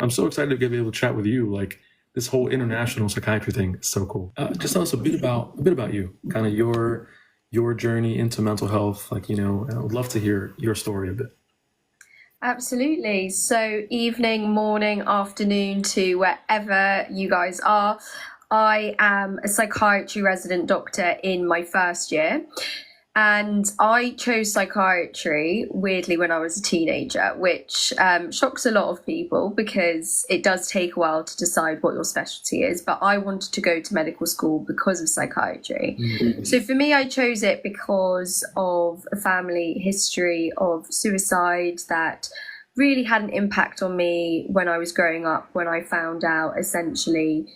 I'm so excited to be able to chat with you. Like, this whole international psychiatry thing is so cool. Just tell us a bit about you, kind of your journey into mental health. Like, I would love to hear your story a bit. Absolutely. So, evening, morning, afternoon to wherever you guys are. I am a psychiatry resident doctor in my first year. And I chose psychiatry, weirdly, when I was a teenager, which shocks a lot of people because it does take a while to decide what your specialty is. But I wanted to go to medical school because of psychiatry. Mm-hmm. So for me, I chose it because of a family history of suicide that really had an impact on me when I was growing up, when I found out essentially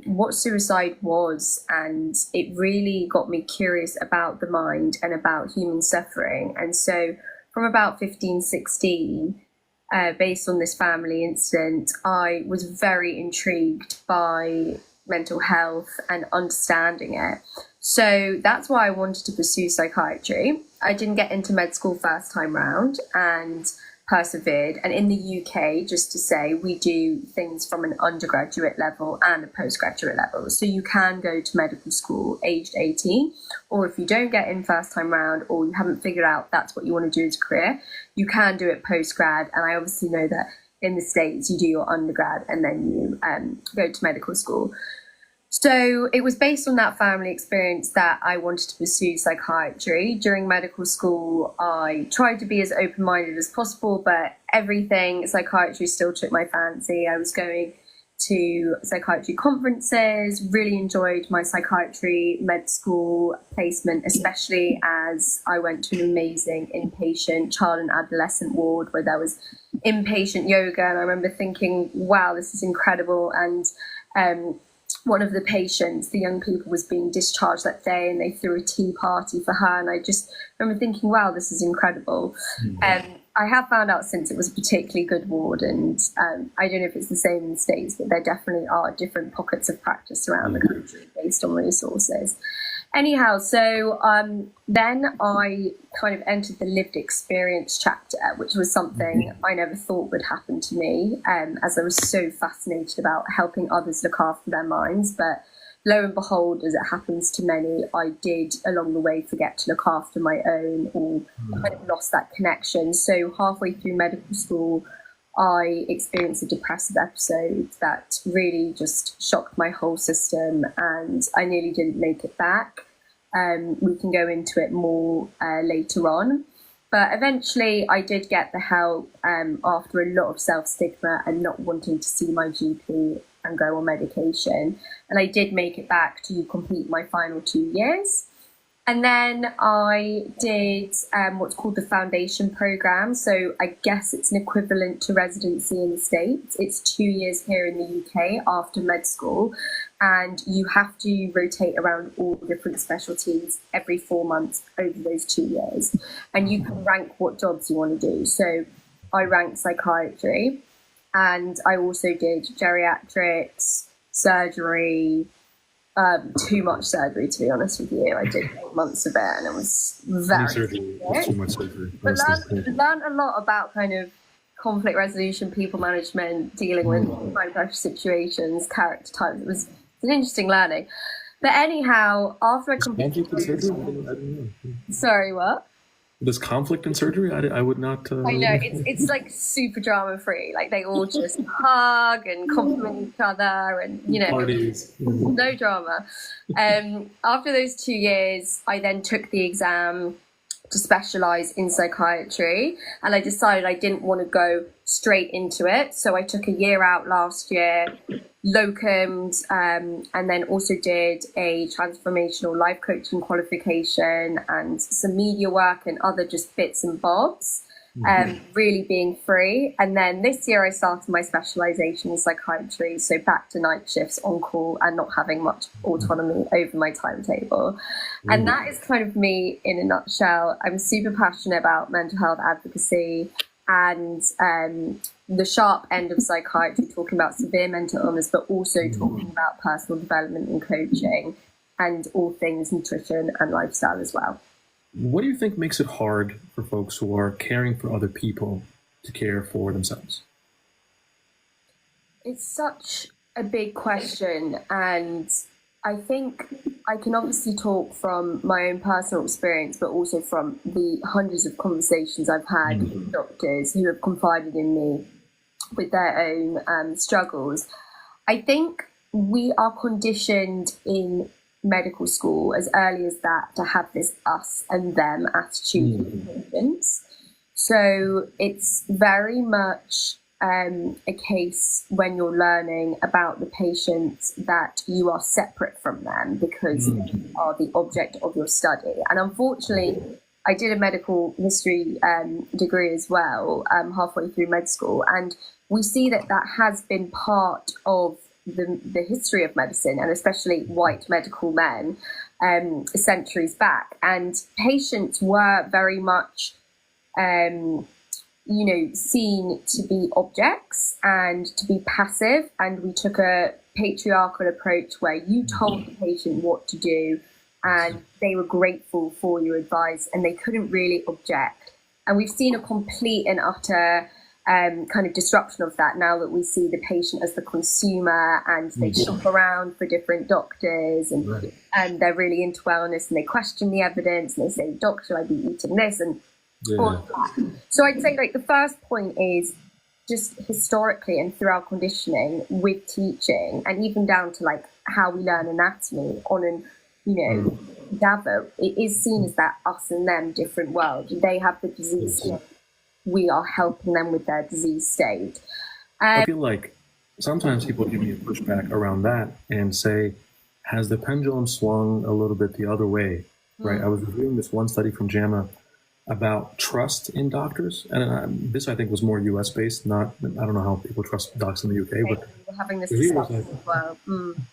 what suicide was, and it really got me curious about the mind and about human suffering. And so from about 15, 16, based on this family incident, I was very intrigued by mental health and understanding it. So that's why I wanted to pursue psychiatry. I didn't get into med school first time round and persevered. And in the UK, just to say, we do things from an undergraduate level and a postgraduate level. So you can go to medical school aged 18, or if you don't get in first time round, or you haven't figured out that's what you want to do as a career, you can do it postgrad. And I obviously know that in the States, you do your undergrad and then you go to medical school. So it was based on that family experience that I wanted to pursue psychiatry. During medical school, I tried to be as open-minded as possible, but everything psychiatry still took my fancy. I was going to psychiatry conferences, really enjoyed my psychiatry med school placement, especially as I went to an amazing inpatient child and adolescent ward where there was inpatient yoga. And I remember thinking, wow, this is incredible. And one of the patients, the young people, was being discharged that day and they threw a tea party for her. And I just remember thinking, wow, this is incredible. Mm-hmm. I have found out since it was a particularly good ward, and I don't know if it's the same in the States, but there definitely are different pockets of practice around the country based on resources. Anyhow, so then I kind of entered the lived experience chapter, which was something I never thought would happen to me, as I was so fascinated about helping others look after their minds. But lo and behold, as it happens to many, I did along the way forget to look after my own, or kind of lost that connection. So halfway through medical school, I experienced a depressive episode that really just shocked my whole system, and I nearly didn't make it back. We can go into it more later on. But eventually I did get the help after a lot of self-stigma and not wanting to see my GP and go on medication. And I did make it back to complete my final 2 years. And then I did what's called the foundation program. So I guess it's an equivalent to residency in the States. It's 2 years here in the UK after med school. And you have to rotate around all different specialties every 4 months over those 2 years. And you can rank what jobs you want to do. So I ranked psychiatry, and I also did geriatrics, surgery, too much surgery, to be honest with you. I did 8 months of it, and it was very surgery. It's too much surgery. But learned a lot about kind of conflict resolution, people management, dealing with high pressure situations, character types. It was an interesting learning. But anyhow, after I completed Sorry, what? There's conflict in surgery? I would not... I know, it's like super drama free. Like they all just hug and compliment each other and, parties. No drama. After those 2 years, I then took the exam to specialise in psychiatry, and I decided I didn't want to go straight into it. So I took a year out last year, locumed, and then also did a transformational life coaching qualification and some media work and other just bits and bobs, really being free. And then this year I started my specialisation in psychiatry, so back to night shifts on call and not having much autonomy over my timetable. And that is kind of me in a nutshell. I'm super passionate about mental health advocacy and the sharp end of psychiatry, talking about severe mental illness, but also talking about personal development and coaching and all things nutrition and lifestyle as well. What do you think makes it hard for folks who are caring for other people to care for themselves? It's such a big question, and I think I can obviously talk from my own personal experience, but also from the hundreds of conversations I've had with doctors who have confided in me with their own struggles. I think we are conditioned in medical school as early as that to have this us and them attitude with patients. So it's very much a case when you're learning about the patients that you are separate from them because they are the object of your study. And unfortunately, I did a medical history degree as well, halfway through med school, and we see that that has been part of the history of medicine, and especially white medical men, centuries back. And patients were very much seen to be objects and to be passive, and we took a patriarchal approach where you told the patient what to do and they were grateful for your advice and they couldn't really object. And we've seen a complete and utter kind of disruption of that now that we see the patient as the consumer, and they shop around for different doctors, and they're really into wellness and they question the evidence and they say, "Doc, should I be eating this?" and all of that. So I'd say like the first point is just historically and through our conditioning with teaching, and even down to like how we learn anatomy on an Davo, it is seen as that us and them different world. They have the disease state. We are helping them with their disease state. I feel like sometimes people give me a pushback around that and say, has the pendulum swung a little bit the other way? Right. I was reviewing this one study from JAMA about trust in doctors, and this I think was more US based. Not, I don't know how people trust docs in the UK, but we're having this discussion as well.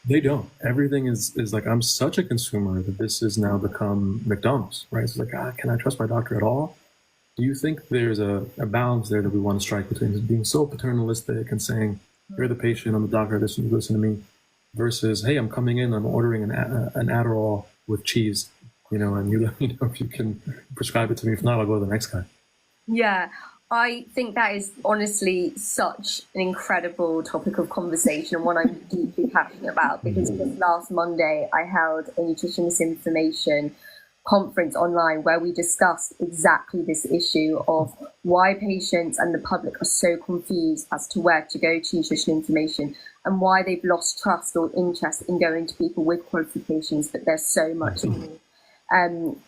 They don't. Everything is like, I'm such a consumer that this has now become McDonald's, right? It's like, can I trust my doctor at all? Do you think there's a balance there that we want to strike between being so paternalistic and saying, you're the patient, I'm the doctor, listen to me, versus, hey, I'm coming in, I'm ordering an Adderall with cheese, and you let me know if you can prescribe it to me. If not, I'll go to the next guy. Yeah, I think that is honestly such an incredible topic of conversation, and one I'm deeply passionate about, because just last Monday I held a nutrition misinformation conference online where we discussed exactly this issue of why patients and the public are so confused as to where to go to nutrition information, and why they've lost trust or interest in going to people with qualifications, that there's so much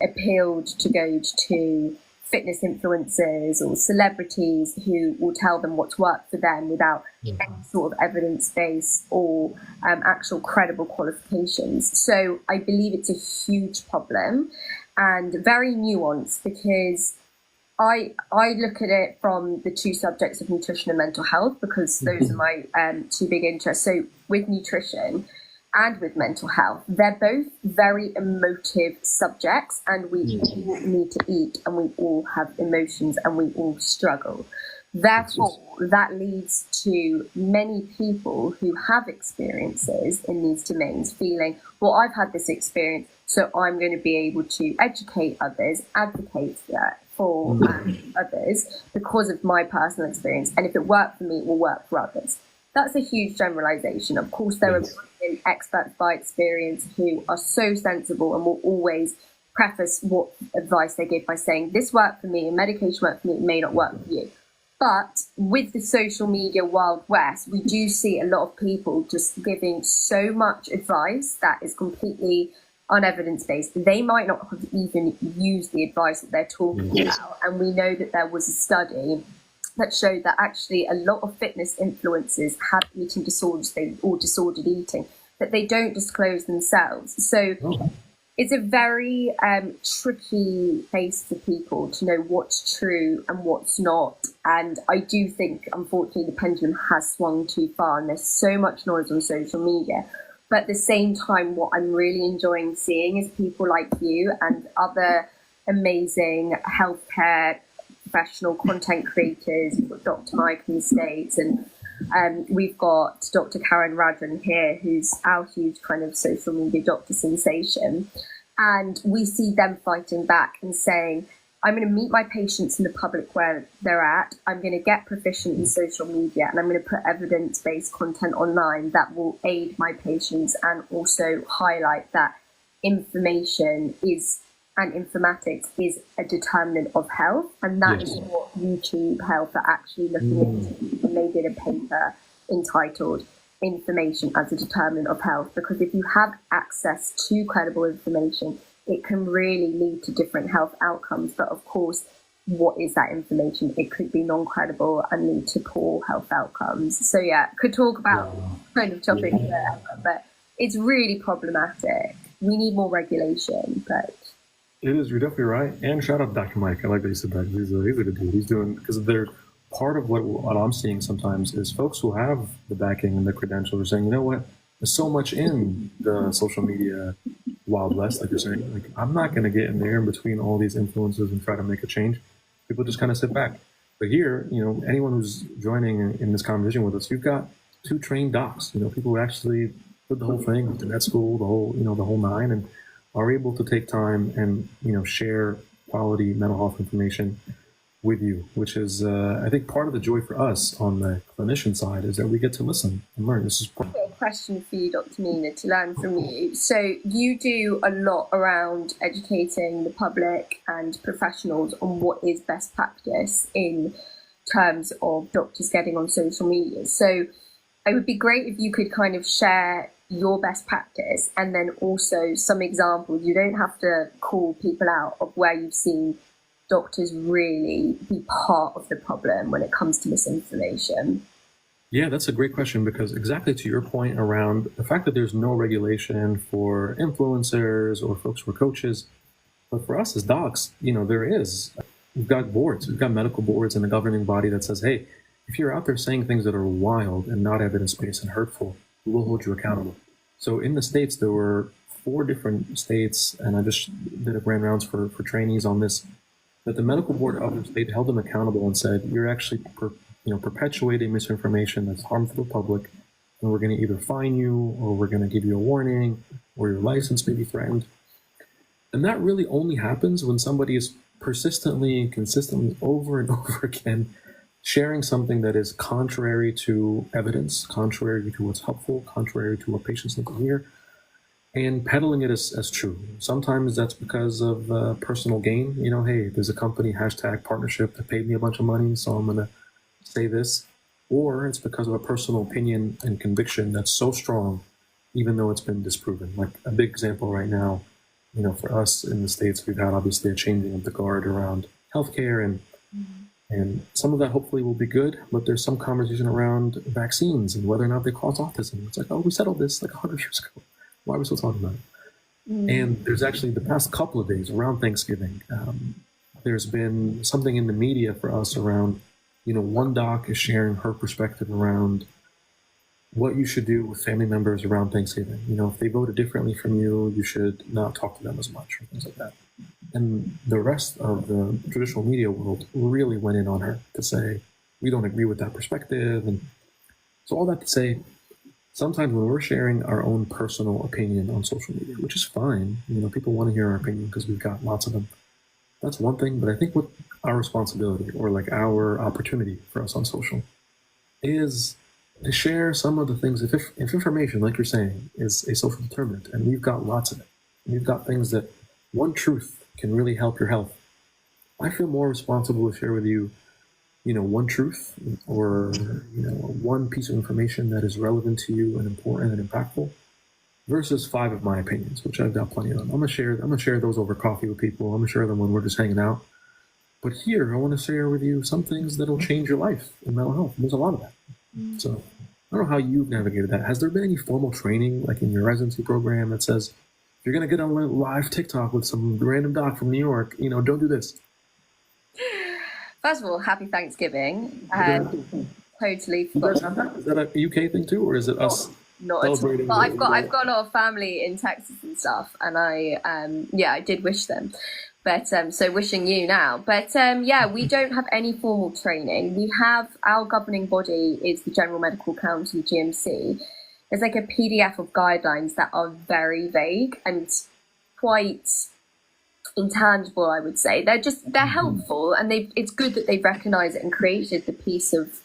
appealed to go to fitness influencers or celebrities who will tell them what's worked for them without any sort of evidence base or actual credible qualifications. So I believe it's a huge problem and very nuanced, because I look at it from the two subjects of nutrition and mental health, because those are my two big interests. So with nutrition and with mental health, they're both very emotive subjects, and we all need to eat, and we all have emotions, and we all struggle. Therefore, that leads to many people who have experiences in these domains feeling, well, I've had this experience, so I'm going to be able to educate others, advocate for others because of my personal experience. And if it worked for me, it will work for others. That's a huge generalization. Of course, there are experts by experience who are so sensible and will always preface what advice they give by saying, this worked for me, and medication worked for me, it may not work for you. But with the social media Wild West, we do see a lot of people just giving so much advice that is completely unevidence-based. They might not have even used the advice that they're talking about. And we know that there was a study that showed that actually a lot of fitness influencers have eating disorders or disordered eating that they don't disclose themselves. So it's a very tricky place for people to know what's true and what's not. And I do think, unfortunately, the pendulum has swung too far, and there's so much noise on social media. But at the same time, what I'm really enjoying seeing is people like you and other amazing healthcare professional content creators. We've got Dr. Mike in the States, and we've got Dr. Karen Radran here, who's our huge kind of social media doctor sensation. And we see them fighting back and saying, I'm going to meet my patients in the public where they're at. I'm going to get proficient in social media, and I'm going to put evidence-based content online that will aid my patients and also highlight that information is and informatics is a determinant of health. And that is what YouTube Health are actually looking into. And they did a paper entitled Information as a Determinant of Health, because if you have access to credible information, it can really lead to different health outcomes. But of course, what is that information? It could be non-credible and lead to poor health outcomes. So yeah, could talk about kind of topics there, but it's really problematic. We need more regulation, but it is. You're definitely right. And shout out to Dr. Mike. I like that you said that. He's a good dude. He's doing, because they're part of what I'm seeing sometimes is folks who have the backing and the credentials are saying, you know what, there's so much in the social media Wild West, like you're saying. Like, I'm not going to get in there in between all these influences and try to make a change. People just kind of sit back. But here, you know, anyone who's joining in this conversation with us, you've got 2 trained docs, you know, people who actually did the whole thing, the med school, the whole nine, and are able to take time and, you know, share quality mental health information with you, which is, I think, part of the joy for us on the clinician side is that we get to listen and learn. This is I've got a question for you, Dr. Mena, to learn from you. So you do a lot around educating the public and professionals on what is best practice in terms of doctors getting on social media. So it would be great if you could kind of share your best practice and then also some examples. You don't have to call people out of where you've seen doctors really be part of the problem when it comes to misinformation. Yeah, that's a great question, because exactly to your point around the fact that there's no regulation for influencers or folks who are coaches, but for us as docs, you know, there is. We've got boards, we've got medical boards and a governing body that says, hey, if you're out there saying things that are wild and not evidence-based and hurtful, we will hold you accountable. So in the States, there were 4 different states, and I just did a grand rounds for trainees on this, that the medical board of the state held them accountable and said, you're actually perpetuating misinformation that's harmful to the public, and we're going to either fine you, or we're going to give you a warning, or your license may be threatened. And that really only happens when somebody is persistently and consistently over and over again sharing something that is contrary to evidence, contrary to what's helpful, contrary to what patients need to hear, and peddling it as true. Sometimes that's because of personal gain. You know, hey, there's a company, #partnership, that paid me a bunch of money, so I'm going to say this. Or it's because of a personal opinion and conviction that's so strong, even though it's been disproven. Like a big example right now, you know, for us in the States, we've had obviously a changing of the guard around healthcare, and some of that hopefully will be good, but there's some conversation around vaccines and whether or not they cause autism. It's like, oh, we settled this like 100 years ago. Why are we still talking about it? And there's actually the past couple of days around Thanksgiving, there's been something in the media for us around, you know, one doc is sharing her perspective around what you should do with family members around Thanksgiving. You know, if they voted differently from you, you should not talk to them as much, or things like that. And the rest of the traditional media world really went in on her to say, we don't agree with that perspective. And so all that to say, sometimes when we're sharing our own personal opinion on social media, which is fine, you know, people want to hear our opinion because we've got lots of them. That's one thing, but I think what our responsibility, or like our opportunity for us on social, is to share some of the things. If information, like you're saying, is a social determinant, and we've got lots of it, and we've got things that one truth can really help your health, I feel more responsible to share with you, you know, one truth, or, you know, one piece of information that is relevant to you and important and impactful, versus 5 of my opinions, which I've got plenty of them. I'm gonna share those over coffee with people. I'm gonna share them when we're just hanging out. But here, I want to share with you some things that'll change your life in mental health. There's a lot of that. So I don't know how you've navigated that. Has there been any formal training, like in your residency program, that says, if you're gonna get on live TikTok with some random doc from New York, you know, don't do this? First of all, happy Thanksgiving. Totally You guys have that? Is that a UK thing too, or is it us? Not at all. But I've got a lot of family in Texas and stuff, and I did wish them. But so wishing you now. But yeah, we don't have any formal training. We have, our governing body is the General Medical Council, GMC. There's like a PDF of guidelines that are very vague and quite intangible, I would say. They're helpful, and it's good that they've recognized it and created the piece of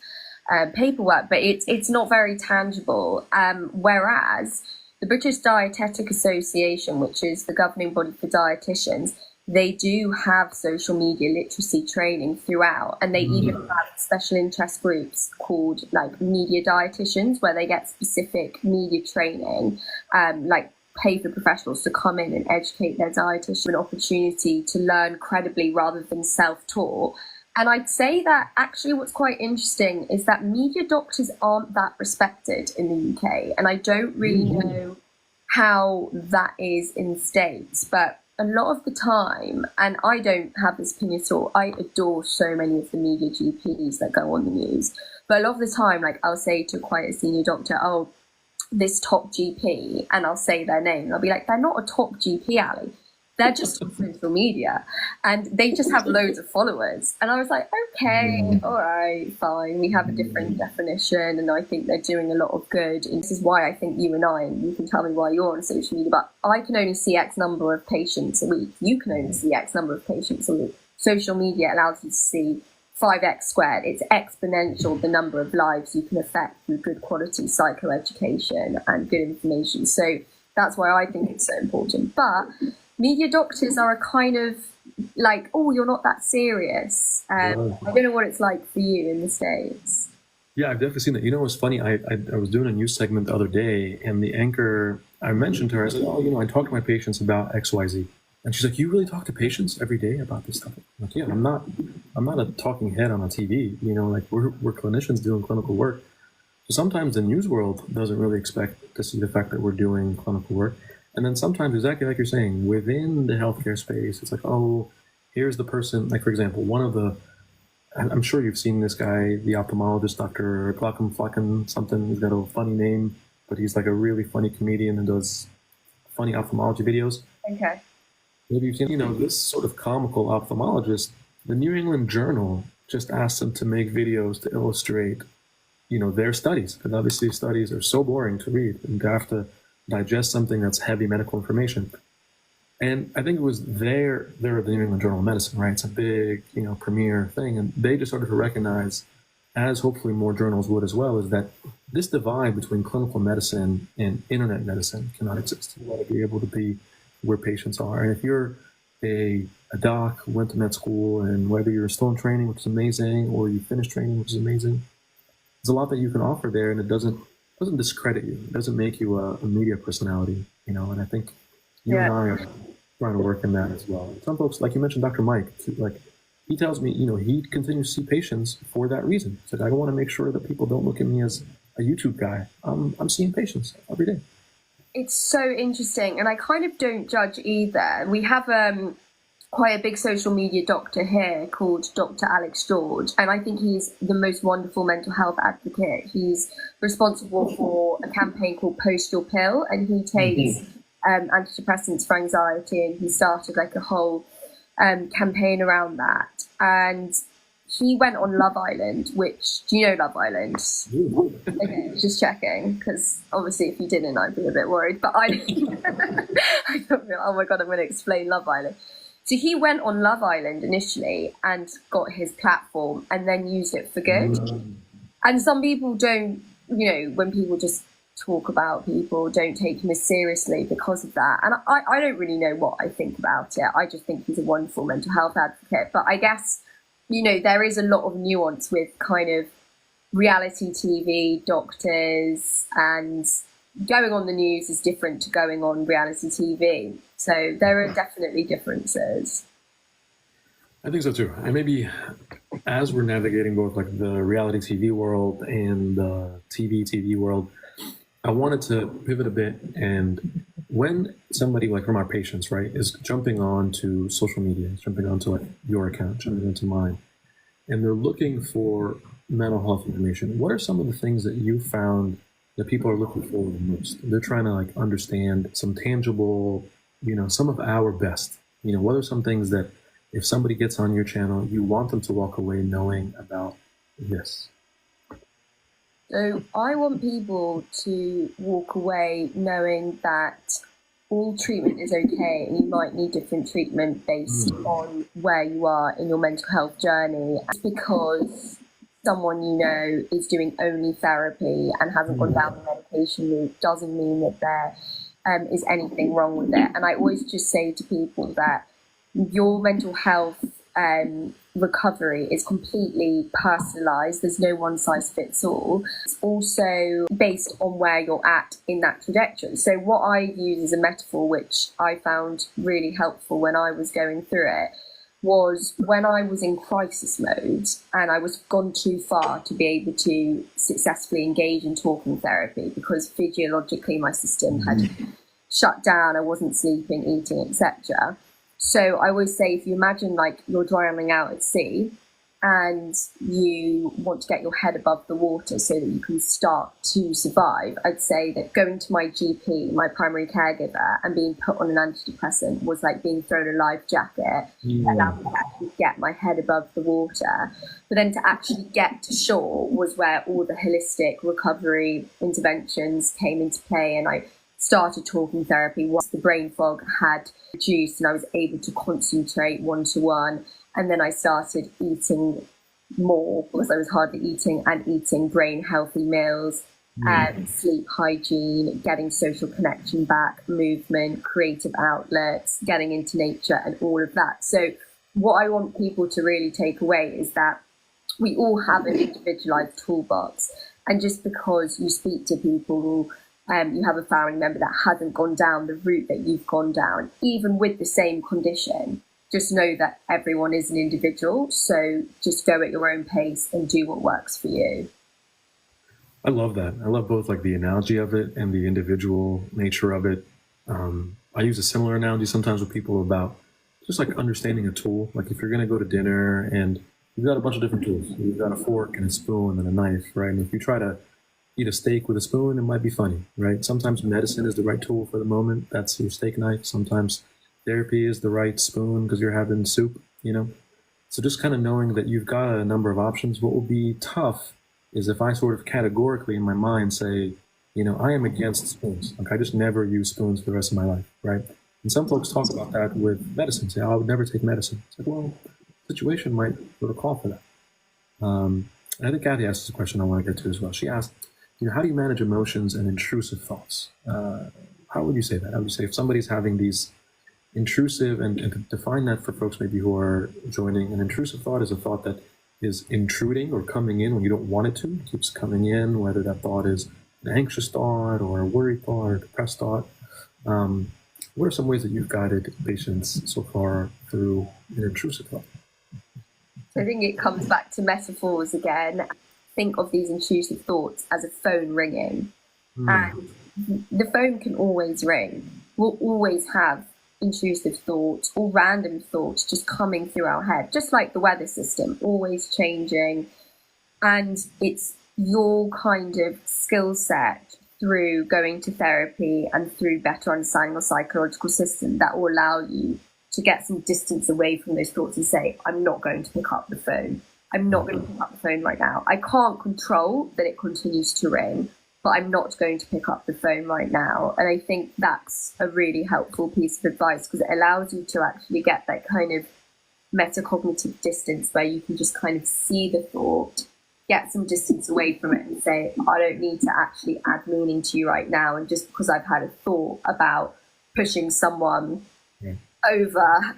paperwork, but it's not very tangible. Whereas the British Dietetic Association, which is the governing body for dietitians, they do have social media literacy training throughout, and they even have special interest groups called like media dietitians, where they get specific media training, like pay for professionals to come in and educate their dietitian, an opportunity to learn credibly rather than self-taught. And I'd say that actually what's quite interesting is that media doctors aren't that respected in the UK. And I don't really know how that is in the States, but a lot of the time, and I don't have this opinion at all, I adore so many of the media GPs that go on the news. But a lot of the time, like I'll say to quite a senior doctor, oh, this top GP, and I'll say their name. I'll be like, they're not a top GP, Ali. They're just on social media, and they just have loads of followers. And I was like, okay, all right, fine. We have a different definition, and I think they're doing a lot of good. And this is why I think you and you can tell me why you're on social media, but I can only see X number of patients a week. You can only see X number of patients a week. Social media allows you to see 5x squared. It's exponential, the number of lives you can affect through good quality psychoeducation and good information. So that's why I think it's so important. But media doctors are a kind of like, oh, you're not that serious. I don't know what it's like for you in the States. Yeah, I've definitely seen that. You know, what's funny? I was doing a news segment the other day, and the anchor, I mentioned to her, I said, oh, you know, I talk to my patients about XYZ. And she's like, you really talk to patients every day about this stuff? I'm like, yeah, I'm not a talking head on a TV. You know, like we're clinicians doing clinical work. So sometimes the news world doesn't really expect to see the fact that we're doing clinical work. And then sometimes, exactly like you're saying, within the healthcare space, it's like, oh, here's the person. Like, for example, I'm sure you've seen this guy, the ophthalmologist, Dr. Glockham Flacken something. He's got a funny name, but he's like a really funny comedian and does funny ophthalmology videos. Okay. Maybe you've seen, you know, this sort of comical ophthalmologist, the New England Journal just asked them to make videos to illustrate, you know, their studies. Because obviously studies are so boring to read and to have to digest something that's heavy medical information. And I think it was they're the New England Journal of Medicine, right? It's a big, you know, premier thing. And they just started to recognize, as hopefully more journals would as well, is that this divide between clinical medicine and internet medicine cannot exist. You want to be able to be where patients are. And if you're a doc who went to med school, and whether you're still in training, which is amazing, or you finished training, which is amazing, there's a lot that you can offer there, and it doesn't discredit you. It doesn't make you a media personality, you know. And I think you and I are trying to work in that as well. Some folks, like you mentioned, Dr. Mike, like he tells me, you know, he continues to see patients for that reason. He said, I don't want to make sure that people don't look at me as a YouTube guy. I'm seeing patients every day. It's so interesting, and I kind of don't judge either. We have quite a big social media doctor here called Dr. Alex George, and I think he's the most wonderful mental health advocate. He's responsible for a campaign called Post Your Pill, and he takes antidepressants for anxiety, and he started like a whole campaign around that. And he went on Love Island, which, do you know Love Island? Okay, just checking, because obviously if you didn't, I'd be a bit worried. But I thought, oh my God, I'm going to explain Love Island. So he went on Love Island initially and got his platform and then used it for good. And some people don't, you know, when people just talk about people, don't take him as seriously because of that. And I don't really know what I think about it. I just think he's a wonderful mental health advocate. But I guess, you know, there is a lot of nuance with kind of reality TV doctors, and going on the news is different to going on reality TV. So there are definitely differences. I think so too. And maybe as we're navigating both like the reality TV world and the TV world, I wanted to pivot a bit. And when somebody, like from our patients, right, is jumping on to social media, jumping onto like your account, jumping into mine, and they're looking for mental health information, what are some of the things that you found that people are looking for the most? They're trying to like understand some tangible, you know, some of our best. You know, what are some things that if somebody gets on your channel, you want them to walk away knowing about this? So I want people to walk away knowing that all treatment is okay, and you might need different treatment based on where you are in your mental health journey. It's because someone you know is doing only therapy and hasn't gone down the medication route doesn't mean that there is anything wrong with it. And I always just say to people that your mental health recovery is completely personalized. There's no one size fits all. It's also based on where you're at in that trajectory. So what I use as a metaphor, which I found really helpful when I was going through it, was when I was in crisis mode and I was gone too far to be able to successfully engage in talking therapy because physiologically my system had shut down. I wasn't sleeping, eating, etc. So I always say, if you imagine like you're drowning out at sea and you want to get your head above the water so that you can start to survive, I'd say that going to my GP, my primary caregiver, and being put on an antidepressant was like being thrown a life jacket that allowed me to actually get my head above the water. But then to actually get to shore was where all the holistic recovery interventions came into play, and I started talking therapy once the brain fog had reduced and I was able to concentrate one-to-one. And then I started eating more because I was hardly eating, and eating brain healthy meals, sleep hygiene, getting social connection back, movement, creative outlets, getting into nature and all of that. So what I want people to really take away is that we all have an individualized toolbox. And just because you speak to people, you have a family member that hasn't gone down the route that you've gone down, even with the same condition, just know that everyone is an individual. So just go at your own pace and do what works for you. I love that. I love both like the analogy of it and the individual nature of it. I use a similar analogy sometimes with people about just like understanding a tool. Like if you're going to go to dinner and you've got a bunch of different tools, you've got a fork and a spoon and a knife, right? And if you try to eat a steak with a spoon, it might be funny, right? Sometimes medicine is the right tool for the moment. That's your steak knife. Sometimes therapy is the right spoon because you're having soup, you know? So just kind of knowing that you've got a number of options. What will be tough is if I sort of categorically in my mind say, you know, I am against spoons. Like I just never use spoons for the rest of my life, right? And some folks talk about that with medicine, say, oh, I would never take medicine. It's like, well, the situation might sort of call for that. And I think Kathy asked this question I want to get to as well. She asked, you know, how do you manage emotions and intrusive thoughts? How would you say that? How would you say if somebody's having these intrusive, and to define that for folks maybe who are joining, an intrusive thought is a thought that is intruding or coming in when you don't want it to. It keeps coming in, whether that thought is an anxious thought or a worried thought or a depressed thought. What are some ways that you've guided patients so far through an intrusive thought? I think it comes back to metaphors again. Think of these intrusive thoughts as a phone ringing. And the phone can always ring. We'll always have intrusive thoughts or random thoughts just coming through our head, just like the weather system, always changing. And it's your kind of skill set through going to therapy and through better understanding your psychological system that will allow you to get some distance away from those thoughts and say, I'm not going to pick up the phone. I'm not going to pick up the phone right now. I can't control that it continues to ring, but I'm not going to pick up the phone right now. And I think that's a really helpful piece of advice because it allows you to actually get that kind of metacognitive distance where you can just kind of see the thought, get some distance away from it and say, I don't need to actually add meaning to you right now. And just because I've had a thought about pushing someone over,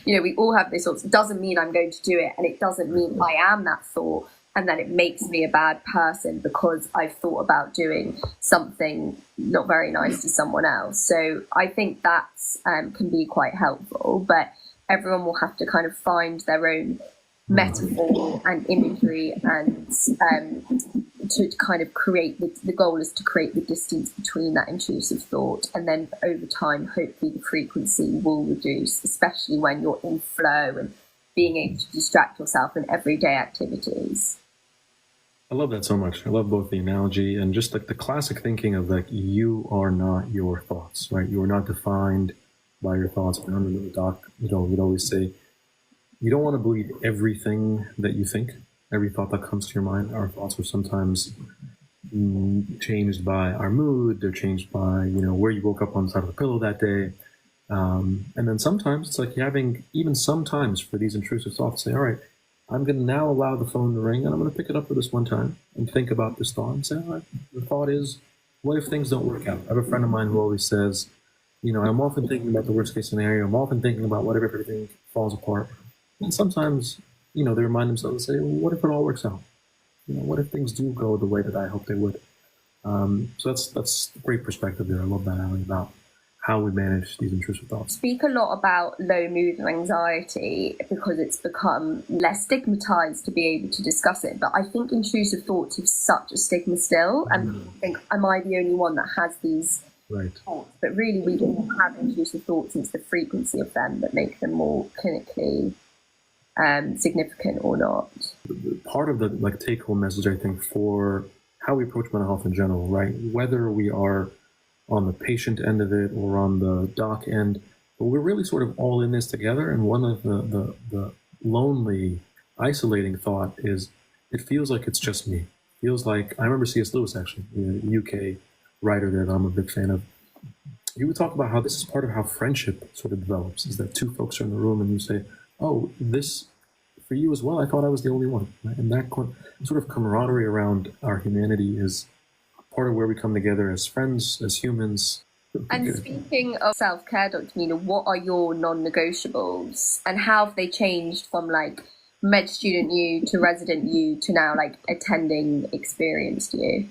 you know, we all have these thoughts. It doesn't mean I'm going to do it. And it doesn't mean I am that thought. And then it makes me a bad person because I've thought about doing something not very nice to someone else. So I think that's can be quite helpful, but everyone will have to kind of find their own metaphor and imagery and to kind of create the goal is to create the distance between that intrusive thought, and then over time hopefully the frequency will reduce, especially when you're in flow and being able to distract yourself in everyday activities. I love that so much. I love both the analogy and just like the classic thinking of like, you are not your thoughts, right? You are not defined by your thoughts. But under the doc, you know, we'd always say, you don't want to believe everything that you think, every thought that comes to your mind. Our thoughts are sometimes changed by our mood. They're changed by, where you woke up on the side of the pillow that day. And then sometimes it's like having, even sometimes for these intrusive thoughts, say, all right, I'm going to now allow the phone to ring and I'm going to pick it up for this one time and think about this thought and say, all right, the thought is, what if things don't work out? I have a friend of mine who always says, I'm often thinking about the worst case scenario. I'm often thinking about what if everything falls apart. And sometimes, they remind themselves and say, well, what if it all works out? What if things do go the way that I hope they would? So that's a great perspective there. I love that, Ali, about how we manage these intrusive thoughts. Speak a lot about low mood and anxiety because it's become less stigmatized to be able to discuss it. But I think intrusive thoughts have such a stigma still. And I think, am I the only one that has these thoughts? But really, we all have intrusive thoughts, and it's the frequency of them that make them more clinically significant or not. Part of the take-home message, I think, for how we approach mental health in general, right? Whether we are on the patient end of it or on the doc end, but we're really sort of all in this together. And one of the lonely, isolating thought is, it feels like it's just me. It feels like, I remember C.S. Lewis, actually, the UK writer there that I'm a big fan of. He would talk about how this is part of how friendship sort of develops, is that two folks are in the room and you say, oh, this for you as well, I thought I was the only one. Right? And that sort of camaraderie around our humanity is part of where we come together as friends, as humans. And speaking of self-care, Dr. Mena, what are your non-negotiables and how have they changed from med student you to resident you to now attending experienced you?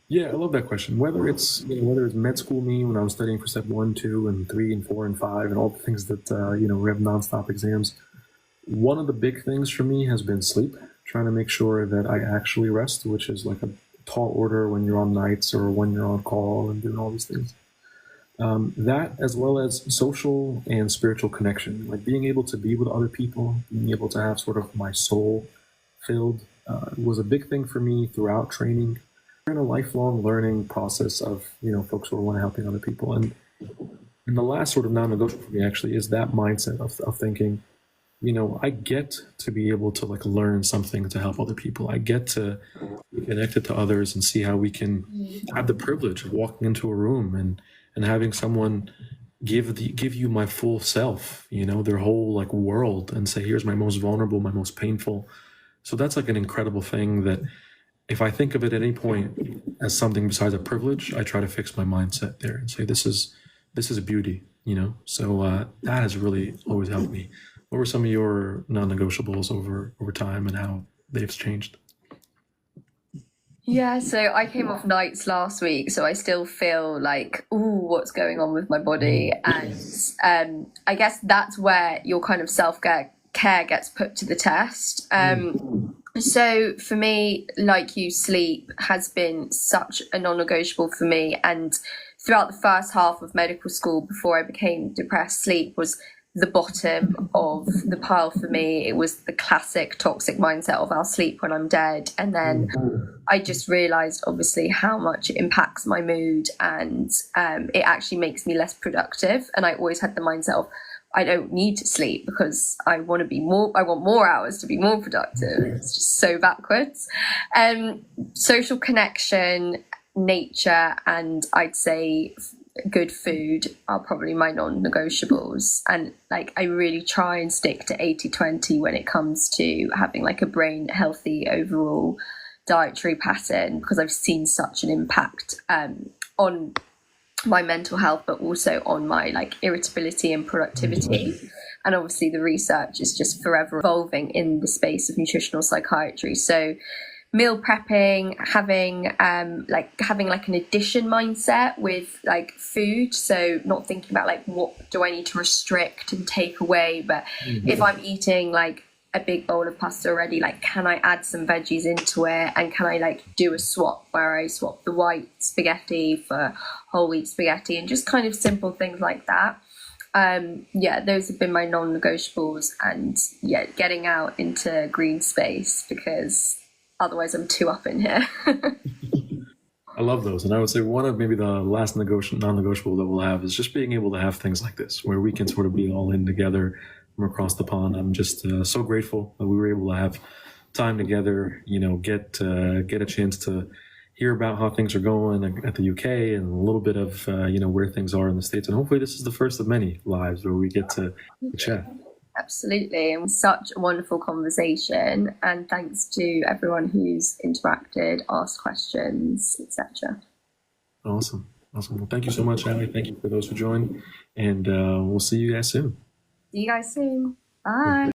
Yeah, I love that question. Whether it's med school me when I was studying for step 1, 2, and 3, and 4, and 5, and all the things that we have nonstop exams. One of the big things for me has been sleep. Trying to make sure that I actually rest, which is like a tall order when you're on nights or when you're on call and doing all these things. That, as well as social and spiritual connection, like being able to be with other people, being able to have sort of my soul filled, was a big thing for me throughout training. We're in a lifelong learning process of, folks who want to helping other people. And the last sort of non-negotiable for me actually is that mindset of thinking, I get to be able to learn something to help other people. I get to be connected to others and see how we can have the privilege of walking into a room and having someone give you my full self, their whole world, and say, here's my most vulnerable, my most painful. So that's an incredible thing that if I think of it at any point as something besides a privilege, I try to fix my mindset there and say, this is a beauty, So that has really always helped me. What were some of your non-negotiables over time and how they've changed? Yeah, so I came off nights last week, so I still feel what's going on with my body? And I guess that's where your kind of self-care gets put to the test. So for me, like you, sleep has been such a non-negotiable for me. And throughout the first half of medical school, before I became depressed, sleep was the bottom of the pile for me. It was the classic toxic mindset of I'll sleep when I'm dead. And then I just realized obviously how much it impacts my mood, and it actually makes me less productive. And I always had the mindset of I don't need to sleep because I want more hours to be more productive. It's just so backwards. Social connection, nature, and I'd say good food are probably my non-negotiables. And I really try and stick to 80-20 when it comes to having a brain healthy overall dietary pattern, because I've seen such an impact on my mental health, but also on my irritability and productivity. And obviously the research is just forever evolving in the space of nutritional psychiatry. So meal prepping, having an addition mindset with food. So not thinking about what do I need to restrict and take away, but if I'm eating a big bowl of pasta already, can I add some veggies into it? And can I do a swap where I swap the white spaghetti for whole wheat spaghetti, and just kind of simple things like that. Those have been my non-negotiables, and getting out into green space, because otherwise I'm too up in here. I love those. And I would say one of maybe the last non-negotiable that we'll have is just being able to have things like this, where we can sort of be all in together from across the pond. I'm just so grateful that we were able to have time together, get a chance to hear about how things are going at the UK and a little bit of, where things are in the States. And hopefully this is the first of many lives where we get to chat. Absolutely. And such a wonderful conversation. And thanks to everyone who's interacted, asked questions, etc. Awesome. Well, thank you so much, Ali. Thank you for those who joined. And we'll see you guys soon. See you guys soon. Bye.